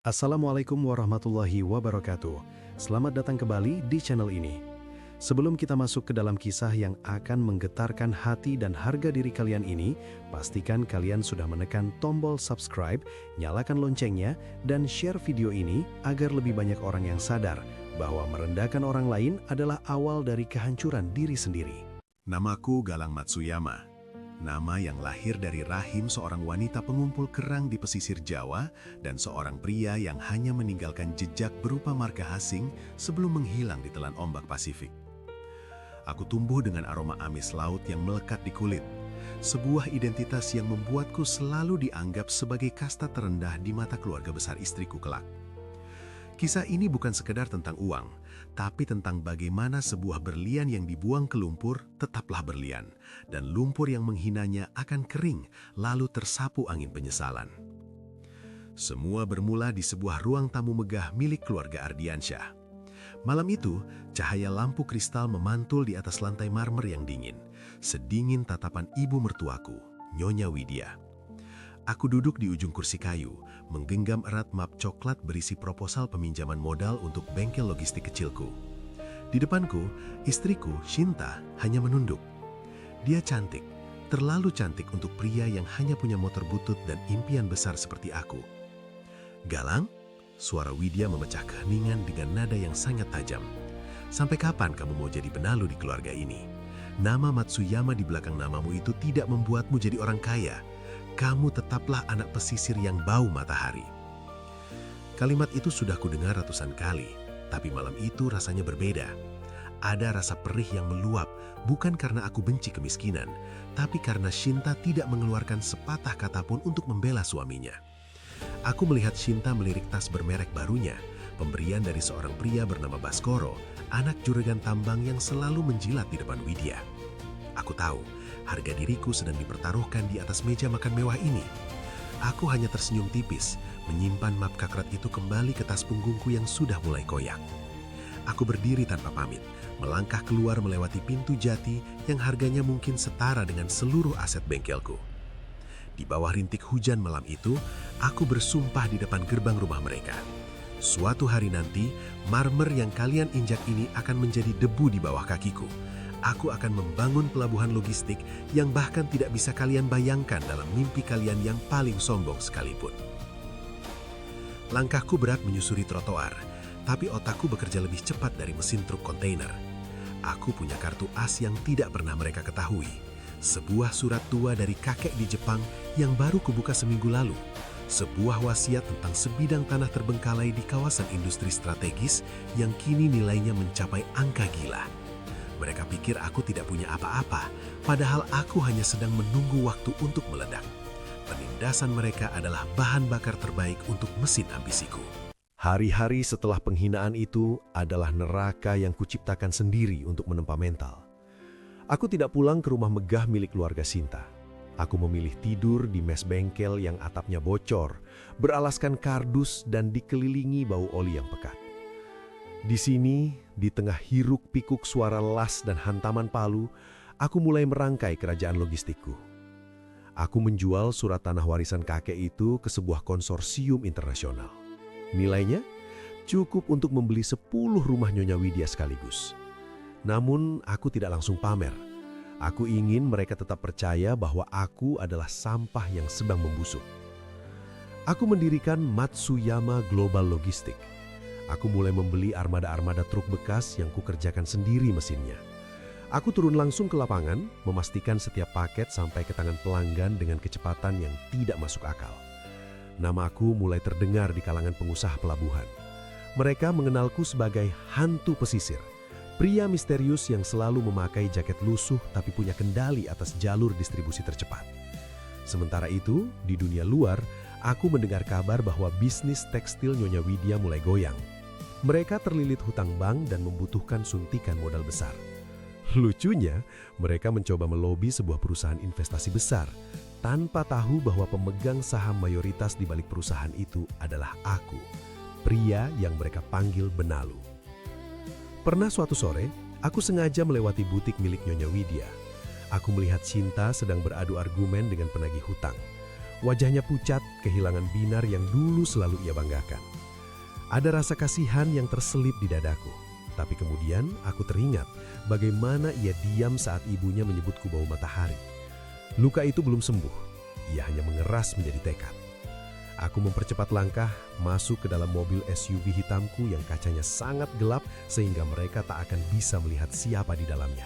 Assalamualaikum warahmatullahi wabarakatuh. Selamat datang kembali di channel ini. Sebelum kita masuk ke dalam kisah yang akan menggetarkan hati dan harga diri kalian ini, pastikan kalian sudah menekan tombol subscribe, nyalakan loncengnya, dan share video ini agar lebih banyak orang yang sadar bahwa merendahkan orang lain adalah awal dari kehancuran diri sendiri. Namaku Galang Matsuyama. Nama yang lahir dari rahim seorang wanita pengumpul kerang di pesisir Jawa dan seorang pria yang hanya meninggalkan jejak berupa marga asing sebelum menghilang di telan ombak Pasifik. Aku tumbuh dengan aroma amis laut yang melekat di kulit, sebuah identitas yang membuatku selalu dianggap sebagai kasta terendah di mata keluarga besar istriku kelak. Kisah ini bukan sekedar tentang uang, tapi tentang bagaimana sebuah berlian yang dibuang ke lumpur tetaplah berlian, dan lumpur yang menghinanya akan kering, lalu tersapu angin penyesalan. Semua bermula di sebuah ruang tamu megah milik keluarga Ardiansyah. Malam itu, cahaya lampu kristal memantul di atas lantai marmer yang dingin, sedingin tatapan ibu mertuaku, Nyonya Widya. Aku duduk di ujung kursi kayu, menggenggam erat map coklat berisi proposal peminjaman modal untuk bengkel logistik kecilku. Di depanku, istriku, Shinta, hanya menunduk. Dia cantik, terlalu cantik untuk pria yang hanya punya motor butut dan impian besar seperti aku. "Galang?" Suara Widya memecah keheningan dengan nada yang sangat tajam. "Sampai kapan kamu mau jadi benalu di keluarga ini? Nama Matsuyama di belakang namamu itu tidak membuatmu jadi orang kaya. Kamu tetaplah anak pesisir yang bau matahari." Kalimat itu sudah kudengar ratusan kali, tapi malam itu rasanya berbeda. Ada rasa perih yang meluap, bukan karena aku benci kemiskinan, tapi karena Shinta tidak mengeluarkan sepatah kata pun untuk membela suaminya. Aku melihat Shinta melirik tas bermerek barunya, pemberian dari seorang pria bernama Baskoro, anak juragan tambang yang selalu menjilat di depan Widya. Aku tahu, harga diriku sedang dipertaruhkan di atas meja makan mewah ini. Aku hanya tersenyum tipis, menyimpan map kakrat itu kembali ke tas punggungku yang sudah mulai koyak. Aku berdiri tanpa pamit, melangkah keluar melewati pintu jati yang harganya mungkin setara dengan seluruh aset bengkelku. Di bawah rintik hujan malam itu, aku bersumpah di depan gerbang rumah mereka. Suatu hari nanti, marmer yang kalian injak ini akan menjadi debu di bawah kakiku. Aku akan membangun pelabuhan logistik yang bahkan tidak bisa kalian bayangkan dalam mimpi kalian yang paling sombong sekalipun. Langkahku berat menyusuri trotoar, tapi otakku bekerja lebih cepat dari mesin truk kontainer. Aku punya kartu as yang tidak pernah mereka ketahui. Sebuah surat tua dari kakek di Jepang yang baru kubuka seminggu lalu. Sebuah wasiat tentang sebidang tanah terbengkalai di kawasan industri strategis yang kini nilainya mencapai angka gila. Mereka pikir aku tidak punya apa-apa, padahal aku hanya sedang menunggu waktu untuk meledak. Penindasan mereka adalah bahan bakar terbaik untuk mesin ambisiku. Hari-hari setelah penghinaan itu adalah neraka yang kuciptakan sendiri untuk menempa mental. Aku tidak pulang ke rumah megah milik keluarga Shinta. Aku memilih tidur di mes bengkel yang atapnya bocor, beralaskan kardus dan dikelilingi bau oli yang pekat. Di sini, di tengah hiruk-pikuk suara las dan hantaman palu, aku mulai merangkai kerajaan logistikku. Aku menjual surat tanah warisan kakek itu ke sebuah konsorsium internasional. Nilainya cukup untuk membeli 10 rumah Nyonya Widya sekaligus. Namun, aku tidak langsung pamer. Aku ingin mereka tetap percaya bahwa aku adalah sampah yang sedang membusuk. Aku mendirikan Matsuyama Global Logistik. Aku mulai membeli armada-armada truk bekas yang kukerjakan sendiri mesinnya. Aku turun langsung ke lapangan, memastikan setiap paket sampai ke tangan pelanggan dengan kecepatan yang tidak masuk akal. Namaku mulai terdengar di kalangan pengusaha pelabuhan. Mereka mengenalku sebagai hantu pesisir, pria misterius yang selalu memakai jaket lusuh tapi punya kendali atas jalur distribusi tercepat. Sementara itu, di dunia luar, aku mendengar kabar bahwa bisnis tekstil Nyonya Widya mulai goyang. Mereka terlilit hutang bank dan membutuhkan suntikan modal besar. Lucunya, mereka mencoba melobi sebuah perusahaan investasi besar, tanpa tahu bahwa pemegang saham mayoritas di balik perusahaan itu adalah aku, pria yang mereka panggil benalu. Pernah suatu sore, aku sengaja melewati butik milik Nyonya Widya. Aku melihat Shinta sedang beradu argumen dengan penagih hutang. Wajahnya pucat, kehilangan binar yang dulu selalu ia banggakan. Ada rasa kasihan yang terselip di dadaku. Tapi kemudian aku teringat bagaimana ia diam saat ibunya menyebutku bau matahari. Luka itu belum sembuh, ia hanya mengeras menjadi tekad. Aku mempercepat langkah, masuk ke dalam mobil SUV hitamku yang kacanya sangat gelap sehingga mereka tak akan bisa melihat siapa di dalamnya.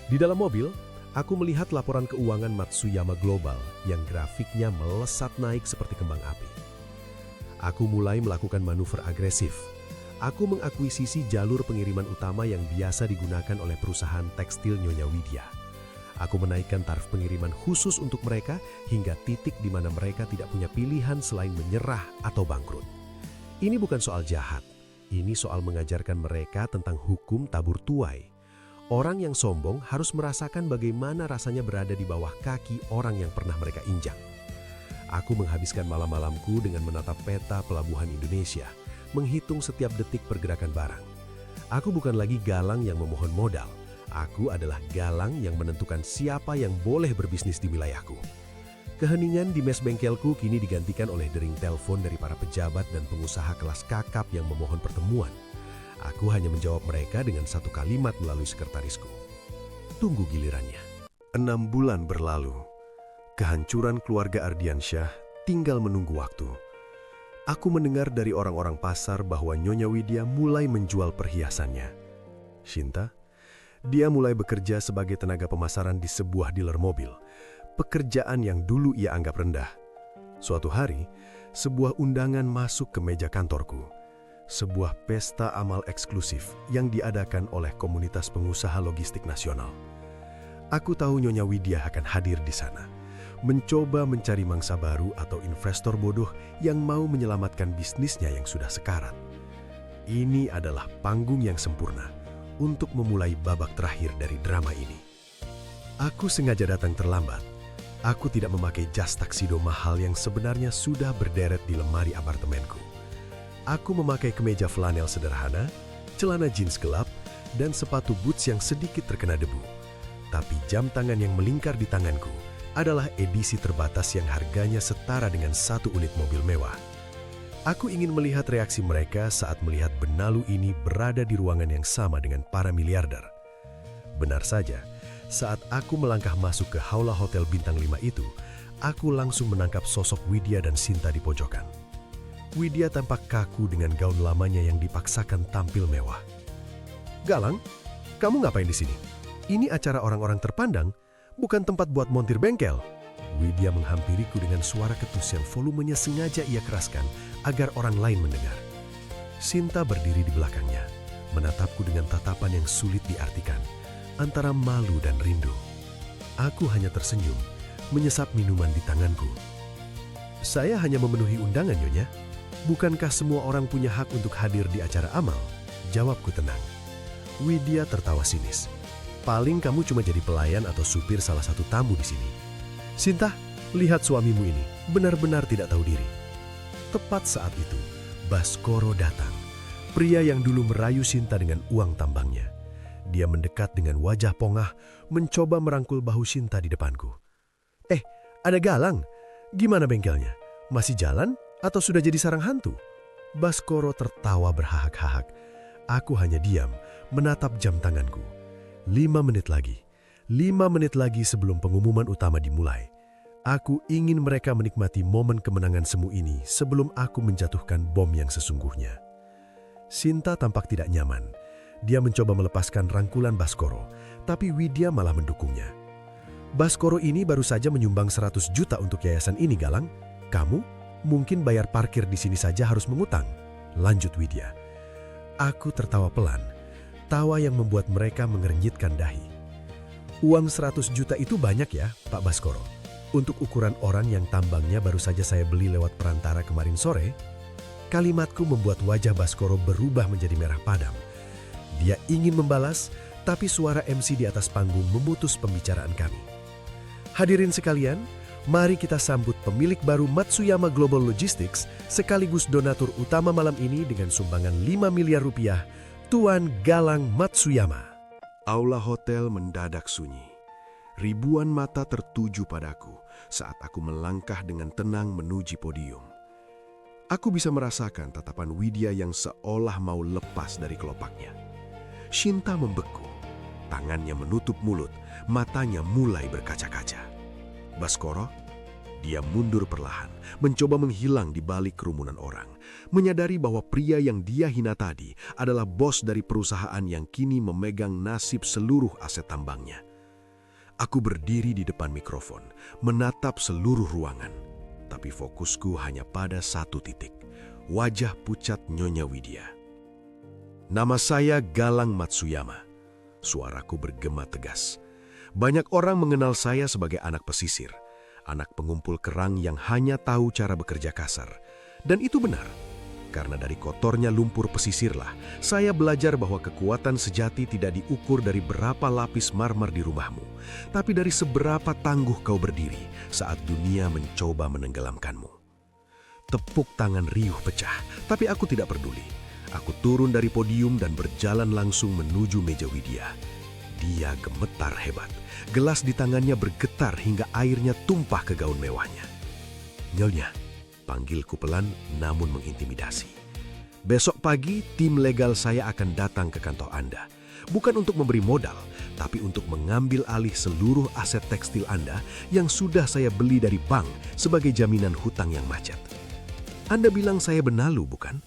Di dalam mobil, aku melihat laporan keuangan Matsuyama Global yang grafiknya melesat naik seperti kembang api. Aku mulai melakukan manuver agresif. Aku mengakuisisi jalur pengiriman utama yang biasa digunakan oleh perusahaan tekstil Nyonya Widya. Aku menaikkan tarif pengiriman khusus untuk mereka hingga titik di mana mereka tidak punya pilihan selain menyerah atau bangkrut. Ini bukan soal jahat, ini soal mengajarkan mereka tentang hukum tabur tuai. Orang yang sombong harus merasakan bagaimana rasanya berada di bawah kaki orang yang pernah mereka injak. Aku menghabiskan malam-malamku dengan menatap peta pelabuhan Indonesia, menghitung setiap detik pergerakan barang. Aku bukan lagi Galang yang memohon modal. Aku adalah Galang yang menentukan siapa yang boleh berbisnis di wilayahku. Keheningan di mes bengkelku kini digantikan oleh dering telepon dari para pejabat dan pengusaha kelas kakap yang memohon pertemuan. Aku hanya menjawab mereka dengan satu kalimat melalui sekretarisku. Tunggu gilirannya. 6 bulan berlalu. Kehancuran keluarga Ardiansyah tinggal menunggu waktu. Aku mendengar dari orang-orang pasar bahwa Nyonya Widya mulai menjual perhiasannya. Shinta? Dia mulai bekerja sebagai tenaga pemasaran di sebuah dealer mobil, pekerjaan yang dulu ia anggap rendah. Suatu hari, sebuah undangan masuk ke meja kantorku, sebuah pesta amal eksklusif yang diadakan oleh komunitas pengusaha logistik nasional. Aku tahu Nyonya Widya akan hadir di sana, mencoba mencari mangsa baru atau investor bodoh yang mau menyelamatkan bisnisnya yang sudah sekarat. Ini adalah panggung yang sempurna untuk memulai babak terakhir dari drama ini. Aku sengaja datang terlambat. Aku tidak memakai jas taksido mahal yang sebenarnya sudah berderet di lemari apartemenku. Aku memakai kemeja flanel sederhana, celana jeans gelap, dan sepatu boots yang sedikit terkena debu. Tapi jam tangan yang melingkar di tanganku adalah edisi terbatas yang harganya setara dengan 1 unit mobil mewah. Aku ingin melihat reaksi mereka saat melihat benalu ini berada di ruangan yang sama dengan para miliarder. Benar saja, saat aku melangkah masuk ke Haula Hotel Bintang 5 itu, aku langsung menangkap sosok Widya dan Shinta di pojokan. Widya tampak kaku dengan gaun lamanya yang dipaksakan tampil mewah. "Galang, kamu ngapain di sini? Ini acara orang-orang terpandang, bukan tempat buat montir bengkel." Widya menghampiriku dengan suara ketus yang volumenya sengaja ia keraskan agar orang lain mendengar. Shinta berdiri di belakangnya, menatapku dengan tatapan yang sulit diartikan, antara malu dan rindu. Aku hanya tersenyum, menyesap minuman di tanganku. "Saya hanya memenuhi undangan, Nyonya. Bukankah semua orang punya hak untuk hadir di acara amal?" Jawabku tenang. Widya tertawa sinis. "Paling kamu cuma jadi pelayan atau supir salah satu tamu di sini. Shinta, lihat suamimu ini, benar-benar tidak tahu diri." Tepat saat itu, Baskoro datang. Pria yang dulu merayu Shinta dengan uang tambangnya. Dia mendekat dengan wajah pongah, mencoba merangkul bahu Shinta di depanku. Ada Galang. Gimana bengkelnya? Masih jalan atau sudah jadi sarang hantu?" Baskoro tertawa berhahak-hahak. Aku hanya diam, menatap jam tanganku. 5 menit lagi. 5 menit lagi sebelum pengumuman utama dimulai. Aku ingin mereka menikmati momen kemenangan semu ini sebelum aku menjatuhkan bom yang sesungguhnya. Shinta tampak tidak nyaman. Dia mencoba melepaskan rangkulan Baskoro, tapi Widya malah mendukungnya. "Baskoro ini baru saja menyumbang 100 juta untuk yayasan ini, Galang. Kamu mungkin bayar parkir di sini saja harus mengutang," lanjut Widya. Aku tertawa pelan, tawa yang membuat mereka mengernyitkan dahi. "Uang 100 juta itu banyak ya, Pak Baskoro. Untuk ukuran orang yang tambangnya baru saja saya beli lewat perantara kemarin sore." Kalimatku membuat wajah Baskoro berubah menjadi merah padam. Dia ingin membalas, tapi suara MC di atas panggung memutus pembicaraan kami. "Hadirin sekalian, mari kita sambut pemilik baru Matsuyama Global Logistics sekaligus donatur utama malam ini dengan sumbangan 5 miliar rupiah, Tuan Galang Matsuyama." Aula hotel mendadak sunyi. Ribuan mata tertuju padaku saat aku melangkah dengan tenang menuju podium. Aku bisa merasakan tatapan Widya yang seolah mau lepas dari kelopaknya. Shinta membeku, tangannya menutup mulut, matanya mulai berkaca-kaca. Baskoro, dia mundur perlahan, mencoba menghilang di balik kerumunan orang, menyadari bahwa pria yang dia hina tadi adalah bos dari perusahaan yang kini memegang nasib seluruh aset tambangnya. Aku berdiri di depan mikrofon, menatap seluruh ruangan. Tapi fokusku hanya pada satu titik, wajah pucat Nyonya Widya. Nama saya Galang Matsuyama. Suaraku bergema tegas. Banyak orang mengenal saya sebagai anak pesisir, anak pengumpul kerang yang hanya tahu cara bekerja kasar. Dan itu benar, karena dari kotornya lumpur pesisirlah, saya belajar bahwa kekuatan sejati tidak diukur dari berapa lapis marmer di rumahmu, tapi dari seberapa tangguh kau berdiri saat dunia mencoba menenggelamkanmu. Tepuk tangan riuh pecah, tapi aku tidak peduli. Aku turun dari podium dan berjalan langsung menuju meja Widya. Dia gemetar hebat. Gelas di tangannya bergetar hingga airnya tumpah ke gaun mewahnya. "Nyonya," panggilku pelan namun mengintimidasi. "Besok pagi tim legal saya akan datang ke kantor Anda. Bukan untuk memberi modal, tapi untuk mengambil alih seluruh aset tekstil Anda yang sudah saya beli dari bank sebagai jaminan hutang yang macet. Anda bilang saya benalu, bukan?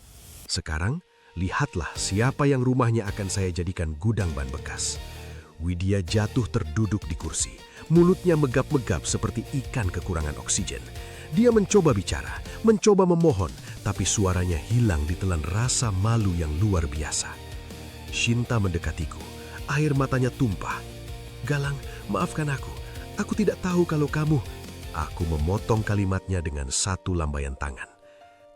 Sekarang, lihatlah siapa yang rumahnya akan saya jadikan gudang ban bekas." Widya jatuh terduduk di kursi. Mulutnya megap-megap seperti ikan kekurangan oksigen. Dia mencoba bicara, mencoba memohon, tapi suaranya hilang ditelan rasa malu yang luar biasa. Shinta mendekatiku, air matanya tumpah. "Galang, maafkan aku. Aku tidak tahu kalau kamu..." Aku memotong kalimatnya dengan satu lambaian tangan.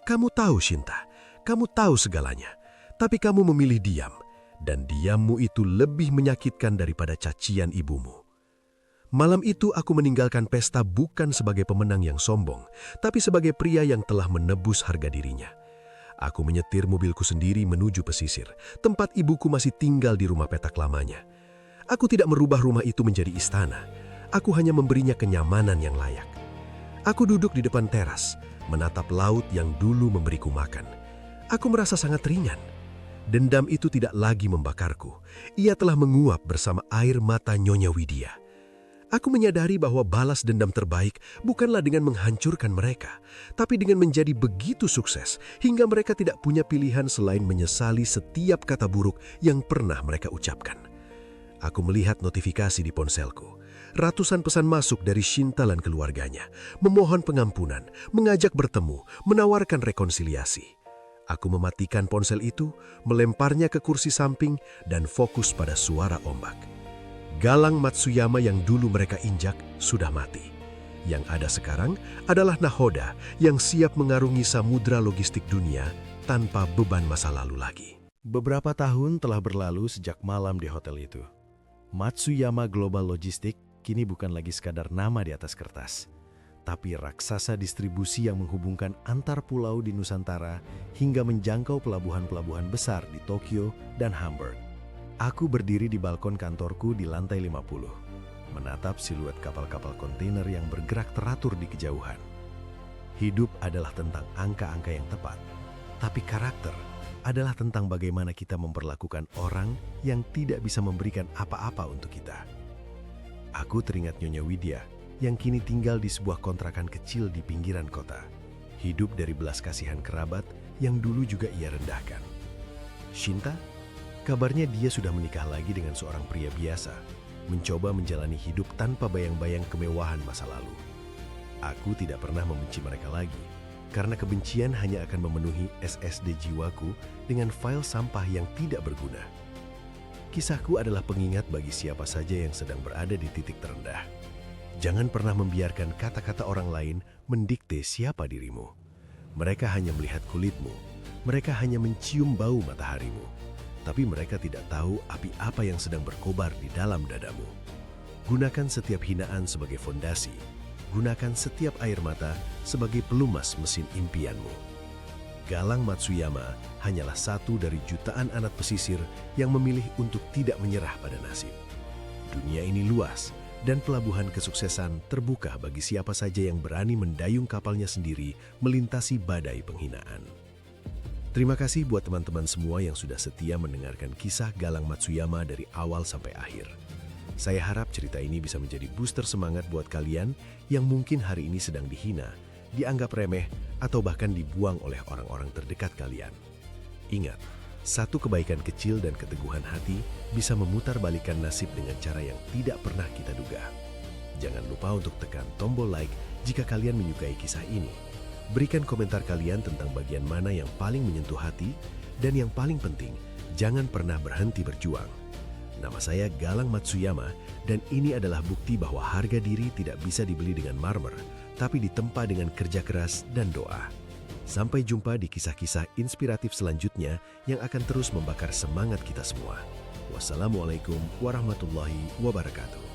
"Kamu tahu, Shinta. Kamu tahu segalanya. Tapi kamu memilih diam. Dan diammu itu lebih menyakitkan daripada cacian ibumu." Malam itu aku meninggalkan pesta bukan sebagai pemenang yang sombong, tapi sebagai pria yang telah menebus harga dirinya. Aku menyetir mobilku sendiri menuju pesisir, tempat ibuku masih tinggal di rumah petak lamanya. Aku tidak merubah rumah itu menjadi istana. Aku hanya memberinya kenyamanan yang layak. Aku duduk di depan teras, menatap laut yang dulu memberiku makan. Aku merasa sangat ringan. Dendam itu tidak lagi membakarku. Ia telah menguap bersama air mata Nyonya Widya. Aku menyadari bahwa balas dendam terbaik bukanlah dengan menghancurkan mereka, tapi dengan menjadi begitu sukses hingga mereka tidak punya pilihan selain menyesali setiap kata buruk yang pernah mereka ucapkan. Aku melihat notifikasi di ponselku. Ratusan pesan masuk dari Shinta dan keluarganya, memohon pengampunan, mengajak bertemu, menawarkan rekonsiliasi. Aku mematikan ponsel itu, melemparnya ke kursi samping, dan fokus pada suara ombak. Galang Matsuyama yang dulu mereka injak sudah mati. Yang ada sekarang adalah nahoda yang siap mengarungi samudra logistik dunia tanpa beban masa lalu lagi. Beberapa tahun telah berlalu sejak malam di hotel itu. Matsuyama Global Logistik kini bukan lagi sekadar nama di atas kertas, tapi raksasa distribusi yang menghubungkan antar pulau di Nusantara hingga menjangkau pelabuhan-pelabuhan besar di Tokyo dan Hamburg. Aku berdiri di balkon kantorku di lantai 50, menatap siluet kapal-kapal kontainer yang bergerak teratur di kejauhan. Hidup adalah tentang angka-angka yang tepat, tapi karakter adalah tentang bagaimana kita memperlakukan orang yang tidak bisa memberikan apa-apa untuk kita. Aku teringat Nyonya Widya yang kini tinggal di sebuah kontrakan kecil di pinggiran kota. Hidup dari belas kasihan kerabat yang dulu juga ia rendahkan. Shinta, kabarnya dia sudah menikah lagi dengan seorang pria biasa, mencoba menjalani hidup tanpa bayang-bayang kemewahan masa lalu. Aku tidak pernah membenci mereka lagi, karena kebencian hanya akan memenuhi SSD jiwaku dengan file sampah yang tidak berguna. Kisahku adalah pengingat bagi siapa saja yang sedang berada di titik terendah. Jangan pernah membiarkan kata-kata orang lain mendikte siapa dirimu. Mereka hanya melihat kulitmu, mereka hanya mencium bau mataharimu, tapi mereka tidak tahu api apa yang sedang berkobar di dalam dadamu. Gunakan setiap hinaan sebagai fondasi, gunakan setiap air mata sebagai pelumas mesin impianmu. Galang Matsuyama hanyalah satu dari jutaan anak pesisir yang memilih untuk tidak menyerah pada nasib. Dunia ini luas, dan pelabuhan kesuksesan terbuka bagi siapa saja yang berani mendayung kapalnya sendiri melintasi badai penghinaan. Terima kasih buat teman-teman semua yang sudah setia mendengarkan kisah Galang Matsuyama dari awal sampai akhir. Saya harap cerita ini bisa menjadi booster semangat buat kalian yang mungkin hari ini sedang dihina, dianggap remeh, atau bahkan dibuang oleh orang-orang terdekat kalian. Ingat, satu kebaikan kecil dan keteguhan hati bisa memutarbalikkan nasib dengan cara yang tidak pernah kita duga. Jangan lupa untuk tekan tombol like jika kalian menyukai kisah ini. Berikan komentar kalian tentang bagian mana yang paling menyentuh hati, dan yang paling penting, jangan pernah berhenti berjuang. Nama saya Galang Matsuyama, dan ini adalah bukti bahwa harga diri tidak bisa dibeli dengan marmer, tapi ditempa dengan kerja keras dan doa. Sampai jumpa di kisah-kisah inspiratif selanjutnya yang akan terus membakar semangat kita semua. Wassalamualaikum warahmatullahi wabarakatuh.